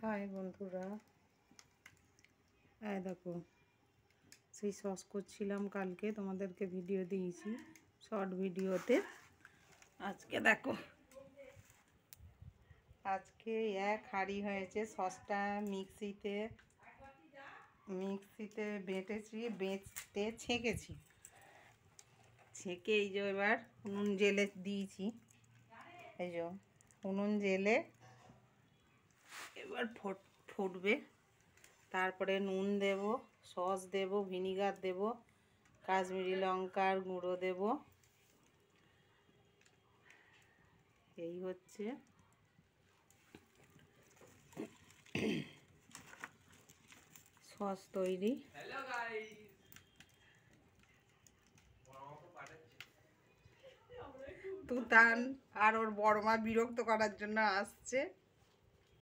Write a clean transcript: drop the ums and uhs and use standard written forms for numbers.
High বন্ধুরা, দেখো সেই সস করছিলাম কালকে, তোমাদেরকে ভিডিও দিয়েছি শর্ট ভিডিওতে। আজকে দেখো, আজকে এক হাঁড়ি হয়েছে সসটা। মিক্সিতে বেটে ছেঁকেছি। ছেঁকে এই যে এবার উনুন জেলে দিয়েছি। এই যে উনুন জেলে এবার ফুটবে। তারপরে নুন দেব, সস দেব, ভিনিগার দেব, কাশ্মীরি লঙ্কার গুঁড়ো দেব। এই হচ্ছে সস তৈরি। তুতান আর ওর বড় মা বিরক্ত করার জন্য আসছে।